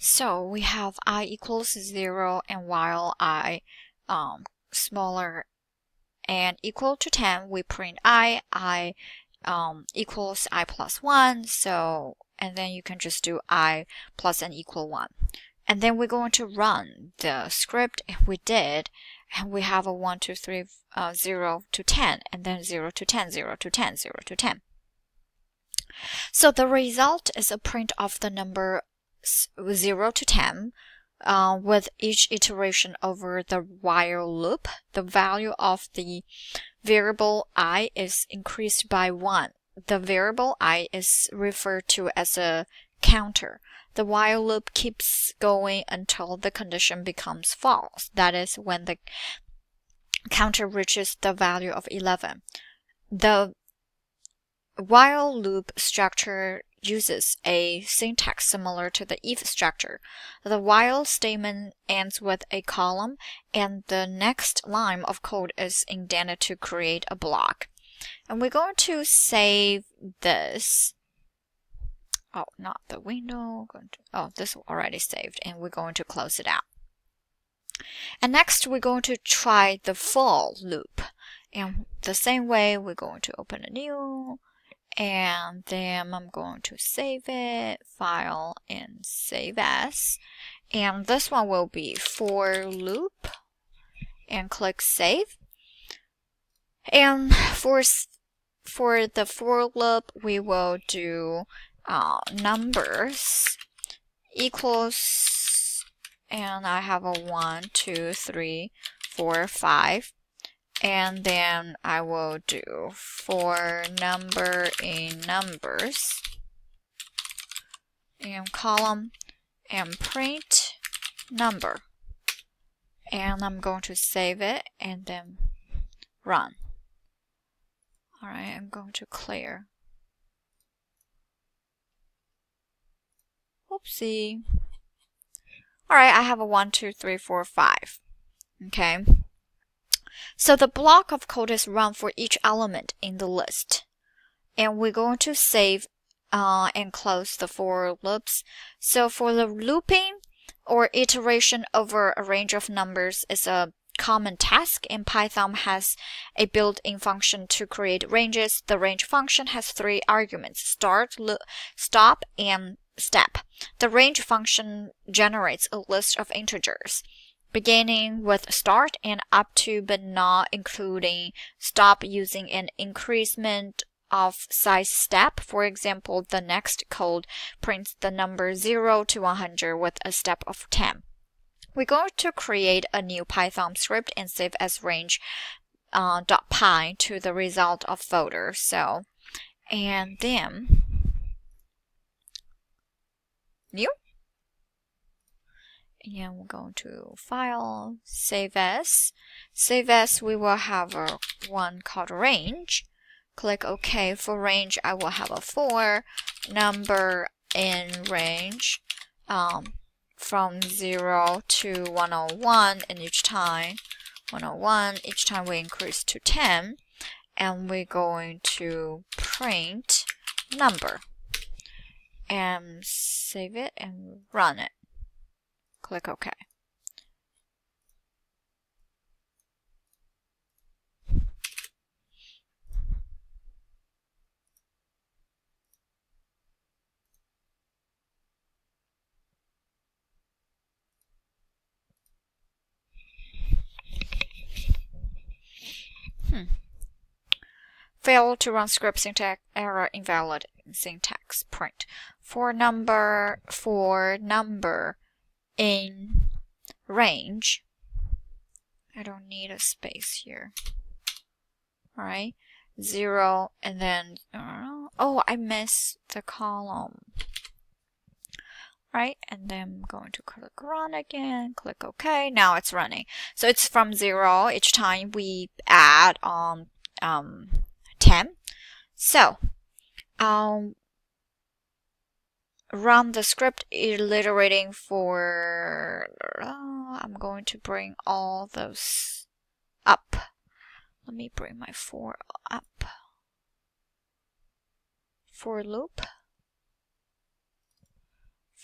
So we have I equals 0, and while I smaller and equal to 10, we print I equals I plus 1. So, and then you can just do I plus and equal 1. And then we're going to run the script, and we did, and we have a 1, 2, 3, 0 to 10, and then 0 to 10, 0 to 10, 0 to 10. So the result is a print of the number 0 to 10 with each iteration over the while loop. The value of the variable I is increased by 1. The variable I is referred to as a counter. The while loop keeps going until the condition becomes false. That is when the counter reaches the value of 11. The while loop structure uses a syntax similar to the if structure. The while statement ends with a column, and the next line of code is indented to create a block. And we're going to save this. Oh, not the window. This is already saved, and we're going to close it out. And next, we're going to try the for loop. And the same way, we're going to open a new, and then I'm going to save it, file, and save as. And this one will be for loop, and click save. And for the for loop, we will do numbers equals, and I have a 1, 2, 3, 4, 5. And then I will do for number in numbers, and column, and print number. And I'm going to save it and then run. Alright, I'm going to clear. Oopsie. Alright, I have a 1, 2, 3, 4, 5. Okay. So the block of code is run for each element in the list. And we're going to save and close the for loops. So for the looping or iteration over a range of numbers is a common task, and Python has a built-in function to create ranges. The range function has 3 arguments: start, stop, and step. The range function generates a list of integers, beginning with start and up to but not including stop using an increment of size step. For example, the next code prints the number 0 to 100 with a step of 10. We're going to create a new Python script and save as range.py to the result of folder. So, and then new. And we're going to file, save as. Save as, we will have a one called range. Click OK. For range, I will have a for number in range from 0 to 101, and each time 101, each time we increase to 10, and we're going to print number and save it and run it. Click OK. Failed to run script, syntax error, invalid syntax, print. For number in range, I don't need a space here. Alright, 0, and then, oh, I missed the column. Right, and then I'm going to click run again, click OK. Now it's running. So it's from 0 each time we add on 10. So, run the script iterating for, I'm going to bring all those up. Let me bring my for up. For loop.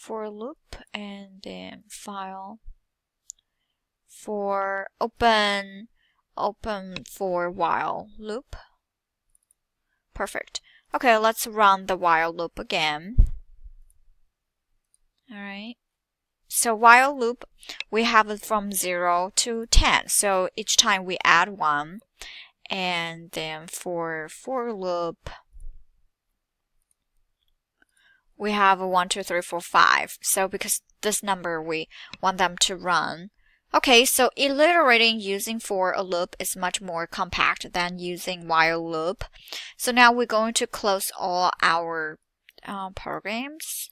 for loop, and then file for open for while loop. Perfect. Okay, let's run the while loop again. All right. So while loop, we have it from 0 to 10. So each time we add 1. And then for loop, we have a 1, 2, 3, 4, 5. So because this number we want them to run. Okay, so iterating using for a loop is much more compact than using while loop. So now we're going to close all our programs.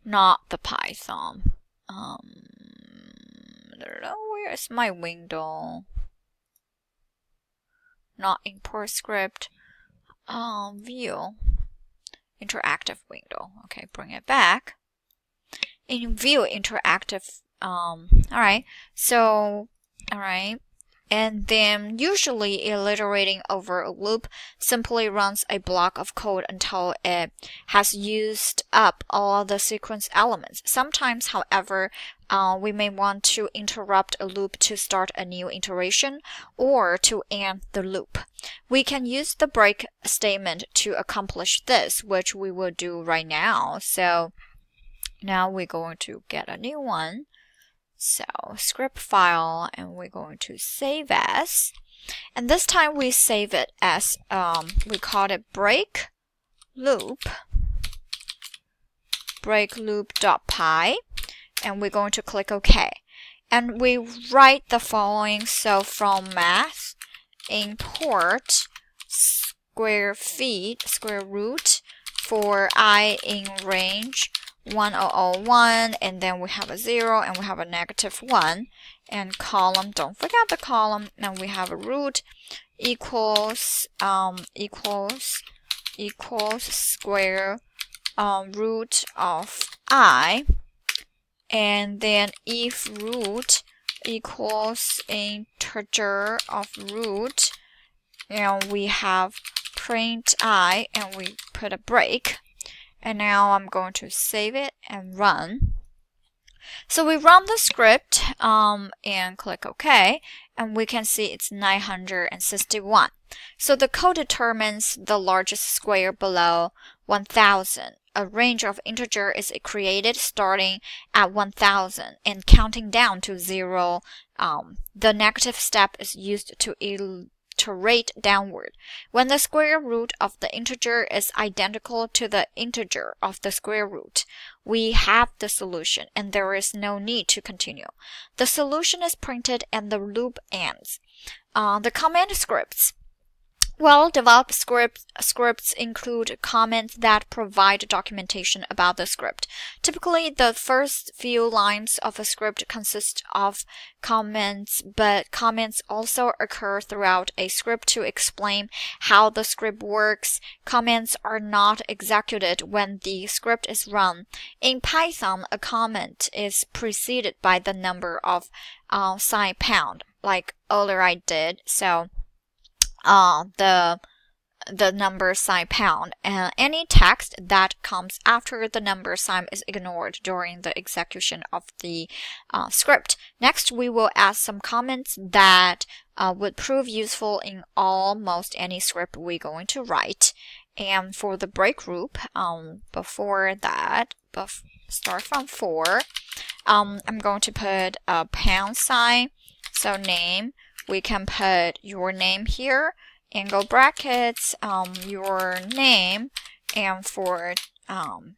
Not the Python. I don't know, where is my window? Not import script. View. Interactive window. Okay, bring it back. In view interactive, alright, so, alright, and then usually iterating over a loop simply runs a block of code until it has used up all the sequence elements. Sometimes, however, we may want to interrupt a loop to start a new iteration or to end the loop. We can use the break statement to accomplish this, which we will do right now. So now we're going to get a new one. So script file, and we're going to save as. And this time we save it as, we called it break loop.py. And we're going to click OK. And we write the following. So from math, import square root for I in range 1001, and then we have a 0 and we have a -1, and column, don't forget the column, and we have a root equals square root of I, and then if root equals integer of root, and we have print I, and we put a break. And now I'm going to save it and run. So we run the script and click OK, and we can see it's 961. So the code determines the largest square below 1000. A range of integer is created starting at 1000 and counting down to 0. The negative step is used to iterate downward. When the square root of the integer is identical to the integer of the square root, we have the solution and there is no need to continue. The solution is printed and the loop ends. The command scripts. Well-developed scripts include comments that provide documentation about the script. Typically, the first few lines of a script consist of comments, but comments also occur throughout a script to explain how the script works. Comments are not executed when the script is run. In Python, a comment is preceded by the number of sign pound, like earlier I did. So the number sign pound, and any text that comes after the number sign is ignored during the execution of the script. Next, we will add some comments that would prove useful in almost any script we're going to write. And for the break group, before that, start from 4, I'm going to put a pound sign. So name, we can put your name here, angle brackets, your name, and for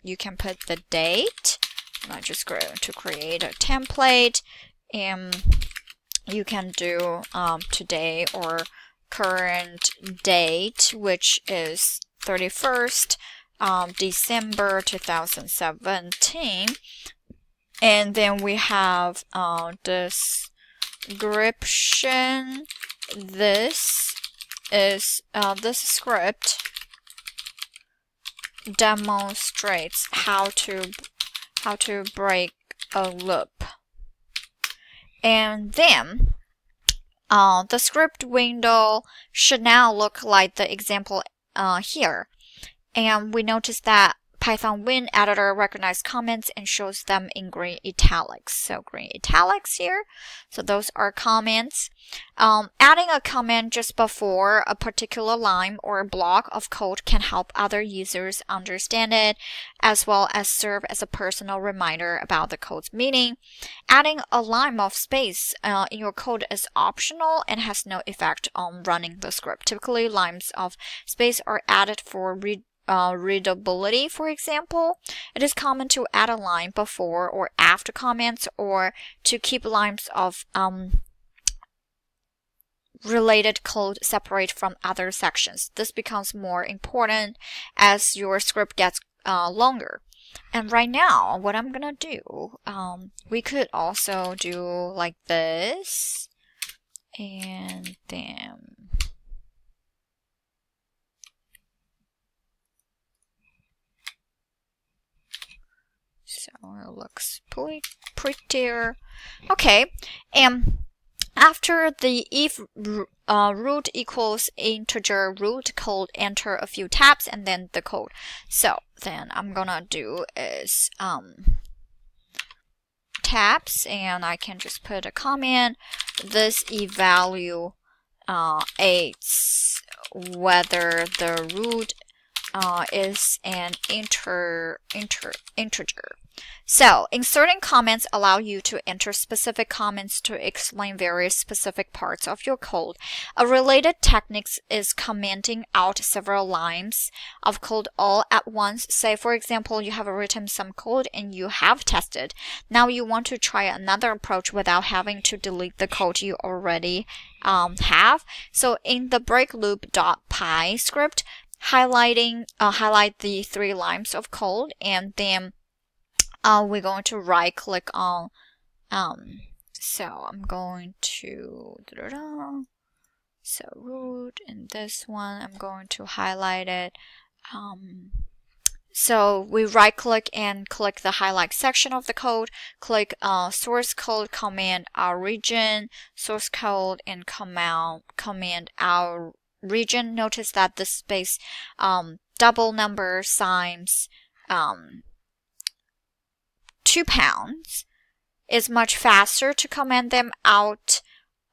you can put the date. I'm just going to create a template, and you can do today or current date, which is 31st December 2017. And then we have description. This script demonstrates how to break a loop. And then the script window should now look like the example here. And we notice that Python Win editor recognizes comments and shows them in green italics. So green italics here. So those are comments. Adding a comment just before a particular line or block of code can help other users understand it, as well as serve as a personal reminder about the code's meaning. Adding a line of space in your code is optional and has no effect on running the script. Typically, lines of space are added for readability. For example, it is common to add a line before or after comments, or to keep lines of related code separate from other sections. This becomes more important as your script gets longer. And right now, what I'm gonna do, we could also do like this, and then so it looks prettier. Okay, and after the if root equals integer root code, enter a few tabs and then the code. So then I'm gonna do is tabs, and I can just put a comment. This evaluates whether the root is an integer. So, inserting comments allow you to enter specific comments to explain various specific parts of your code. A related technique is commenting out several lines of code all at once. Say, for example, you have written some code and you have tested. Now you want to try another approach without having to delete the code you already have. So, in the breakloop.py script, highlight the 3 lines of code, and then we're going to right click on so I'm going to so root, and this one I'm going to highlight it. So we right click and click the highlight section of the code, click source code, command our region, source code, and command our region. Notice that the space double number signs 2 pounds is much faster to command them out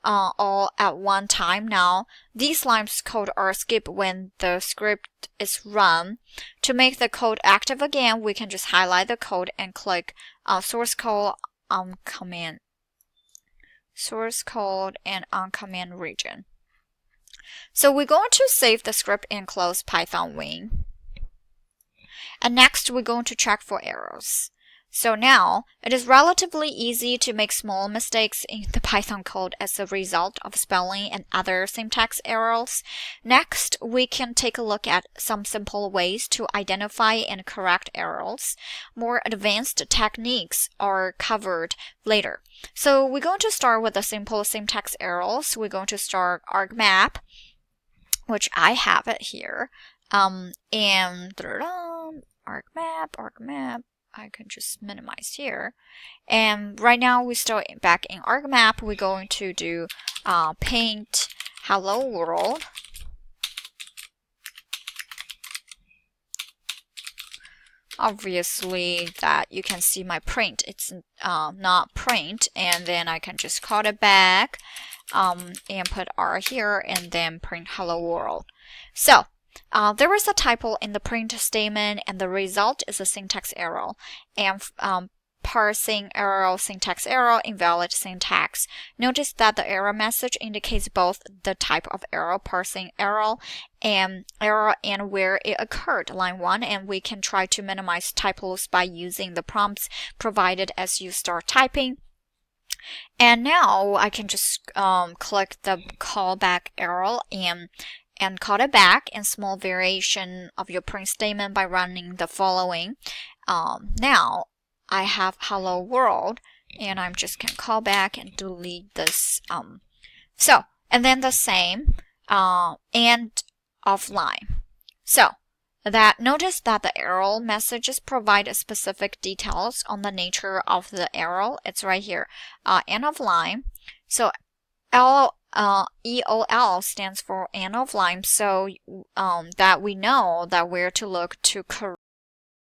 all at one time. Now, these lines of code are skipped when the script is run. To make the code active again, we can just highlight the code and click source code on command and on command region. So we're going to save the script and close Python Win. And next, we're going to check for errors. So now, it is relatively easy to make small mistakes in the Python code as a result of spelling and other syntax errors. Next, we can take a look at some simple ways to identify and correct errors. More advanced techniques are covered later. So we're going to start with the simple syntax errors. We're going to start ArcMap, which I have it here. And ArcMap. I can just minimize here. And right now we start back in ArcMap. We're going to do paint hello world. Obviously that you can see my print. It's not print, and then I can just call it back and put R here and then print hello world. So there was a typo in the print statement, and the result is a syntax error. And parsing error, syntax error, invalid syntax. Notice that the error message indicates both the type of error, parsing error, and where it occurred, line 1, and we can try to minimize typos by using the prompts provided as you start typing. And now I can just click the callback error and call it back, and small variation of your print statement by running the following. Now I have hello world, and I'm just can call back and delete this. So, and then the same and offline. So that notice that the error messages provide specific details on the nature of the error. It's right here, end of line. So EOL stands for end of line, so that we know that where to look to correct